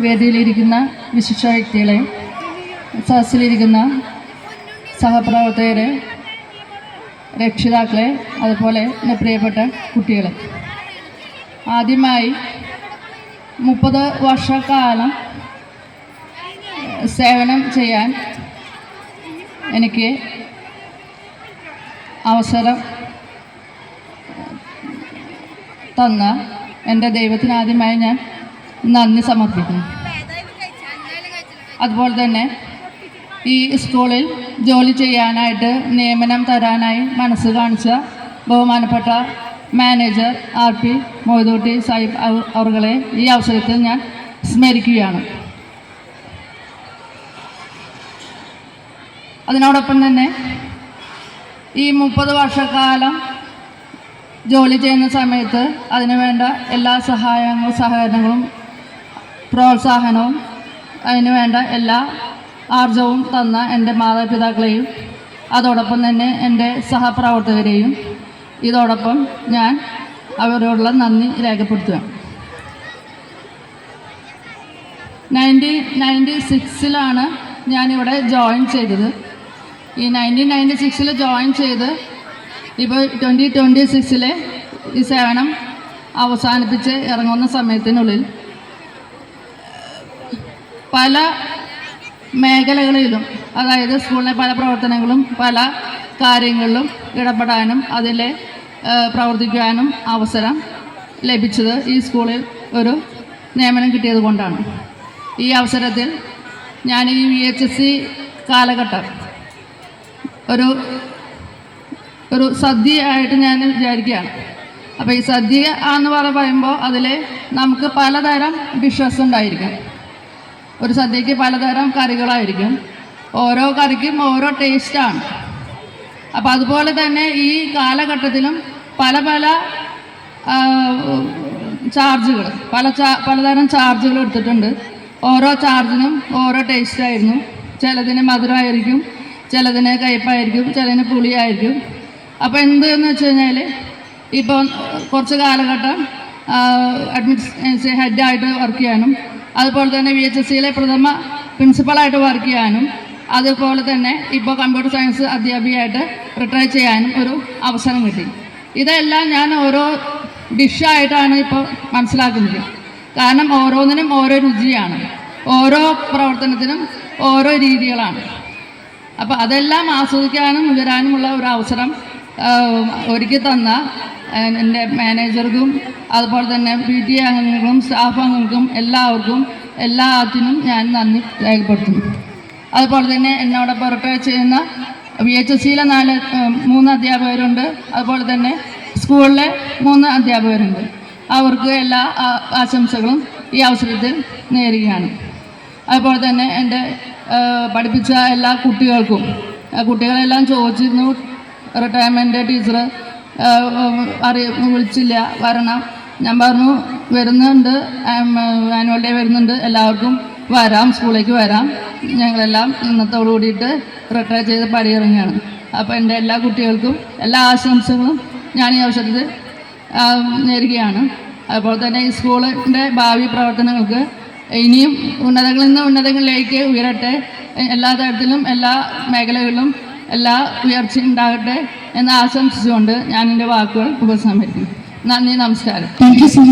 വേദിയിലിരിക്കുന്ന വിശിഷ്ട വ്യക്തികളെ, സദസ്സിലിരിക്കുന്ന സഹപ്രവർത്തകരെ, രക്ഷിതാക്കളെ, അതുപോലെ എൻ്റെ പ്രിയപ്പെട്ട കുട്ടികളെ, ആദ്യമായി 30 വർഷക്കാലം സേവനം ചെയ്യാൻ എനിക്ക് അവസരം തന്ന എൻ്റെ ദൈവത്തിന് ആദ്യമായി ഞാൻ നന്ദി സമർപ്പിക്കുന്നു. അതുപോലെ തന്നെ ഈ സ്കൂളിൽ ജോലി ചെയ്യാനായിട്ട് നിയമനം തരാനായി മനസ്സ് കാണിച്ച ബഹുമാനപ്പെട്ട മാനേജർ RP മൊയ്തൂട്ടി സാഹിബ് അവരുടെ ഈ അവസരത്തിൽ ഞാൻ സ്മരിക്കുകയാണ്. അതിനോടൊപ്പം തന്നെ ഈ 30 വർഷക്കാലം ജോലി ചെയ്യുന്ന സമയത്ത് അതിനുവേണ്ട എല്ലാ സഹകരണങ്ങളും പ്രോത്സാഹനവും അതിനുവേണ്ട എല്ലാ ആർജവും തന്ന എൻ്റെ മാതാപിതാക്കളെയും അതോടൊപ്പം തന്നെ എൻ്റെ സഹപ്രവർത്തകരെയും ഇതോടൊപ്പം ഞാൻ അവരോടുള്ള നന്ദി രേഖപ്പെടുത്തുകയാണ്. 1996 ഞാനിവിടെ ജോയിൻ ചെയ്തത്. ഈ 1996 ജോയിൻ ചെയ്ത് ഇപ്പോൾ 2026 ഈ സേവനം അവസാനിപ്പിച്ച് ഇറങ്ങുന്ന സമയത്തിനുള്ളിൽ പല മേഖലകളിലും, അതായത് സ്കൂളിലെ പല പ്രവർത്തനങ്ങളും പല കാര്യങ്ങളിലും ഇടപെടാനും അതിൽ പ്രവർത്തിക്കാനും അവസരം ലഭിച്ചത് ഈ സ്കൂളിൽ ഒരു നിയമനം കിട്ടിയത് കൊണ്ടാണ്. ഈ അവസരത്തിൽ ഞാൻ ഈ VHSC കാലഘട്ടം ഒരു സദ്യയായിട്ട് ഞാൻ വിചാരിക്കുകയാണ്. അപ്പോൾ ഈ സദ്യ എന്ന് പറയുമ്പോൾ അതിൽ നമുക്ക് പലതരം ഡിഷസ് ഉണ്ടായിരിക്കും. ഒരു സദ്യക്ക് പലതരം കറികളായിരിക്കും. ഓരോ കറിക്കും ഓരോ ടേസ്റ്റാണ്. അപ്പോൾ അതുപോലെ തന്നെ ഈ കാലഘട്ടത്തിലും പല ചാർജുകൾ പലതരം ചാർജുകൾ എടുത്തിട്ടുണ്ട്. ഓരോ ചാർജിനും ഓരോ ടേസ്റ്റായിരുന്നു. ചിലതിന് മധുരമായിരിക്കും, ചിലതിന് കയ്പ്പായിരിക്കും, ചിലതിന് പുളിയായിരിക്കും. അപ്പോൾ എന്തെന്ന് വെച്ച് കഴിഞ്ഞാൽ ഇപ്പോൾ കുറച്ച് കാലഘട്ടം ഹെഡായിട്ട് വർക്ക് ചെയ്യാനും അതുപോലെ തന്നെ VHSCയിലെ പ്രഥമ പ്രിൻസിപ്പളായിട്ട് വർക്ക് ചെയ്യാനും അതുപോലെ തന്നെ ഇപ്പോൾ കമ്പ്യൂട്ടർ സയൻസ് അധ്യാപികയായിട്ട് റിട്ടയർ ചെയ്യാനും ഒരു അവസരം കിട്ടി. ഇതെല്ലാം ഞാൻ ഓരോ ഡിഷായിട്ടാണ് ഇപ്പോൾ മനസ്സിലാക്കുന്നത്. കാരണം ഓരോന്നിനും ഓരോ രുചിയാണ്, ഓരോ പ്രവർത്തനത്തിനും ഓരോ രീതികളാണ്. അപ്പോൾ അതെല്ലാം ആസ്വദിക്കാനും ഉയരാനുമുള്ള ഒരു അവസരം ഒരുക്കി തന്ന എൻ്റെ മാനേജർക്കും അതുപോലെ തന്നെ PT അംഗങ്ങൾക്കും സ്റ്റാഫ് അംഗങ്ങൾക്കും എല്ലാത്തിനും ഞാൻ നന്ദി രേഖപ്പെടുത്തുന്നു. അതുപോലെ തന്നെ എന്നോടൊപ്പം റിട്ടയർ ചെയ്യുന്ന VHSCയിലെ 3 അധ്യാപകരുണ്ട്. അതുപോലെ തന്നെ സ്കൂളിലെ 3 അധ്യാപകരുണ്ട്. അവർക്ക് എല്ലാ ആശംസകളും ഈ അവസരത്തിൽ നേരുകയാണ്. അതുപോലെ തന്നെ എൻ്റെ പഠിപ്പിച്ച എല്ലാ കുട്ടികളെല്ലാം ചോദിച്ചിരുന്നു, റിട്ടയർമെൻ്റ് ടീച്ചർ വിളിച്ചില്ല, വരണം. ഞാൻ പറഞ്ഞു വരുന്നുണ്ട്, ആനുവൽ ഡേ വരുന്നുണ്ട്, എല്ലാവർക്കും വരാം, സ്കൂളിലേക്ക് വരാം. ഞങ്ങളെല്ലാം ഇന്നത്തോടു കൂടിയിട്ട് റിട്ടയർ ചെയ്ത് പടിയിറങ്ങുകയാണ്. അപ്പോൾ എൻ്റെ എല്ലാ കുട്ടികൾക്കും എല്ലാ ആശംസകളും ഞാൻ ഈ അവസരത്തിൽ നേരുകയാണ്. അതുപോലെ തന്നെ ഈ സ്കൂളിൻ്റെ ഭാവി പ്രവർത്തനങ്ങൾക്ക് ഇനിയും ഉന്നതങ്ങളിൽ നിന്ന് ഉന്നതങ്ങളിലേക്ക് ഉയരട്ടെ. എല്ലാ തരത്തിലും എല്ലാ മേഖലകളിലും എല്ലാ ഉയർച്ചയും ഉണ്ടാകട്ടെ എന്ന് ആശംസിച്ചുകൊണ്ട് ഞാൻ എൻ്റെ വാക്കുകൾ ഉപസംഹരിക്കുന്നു. നന്ദി, നമസ്കാരം. Thank you so much.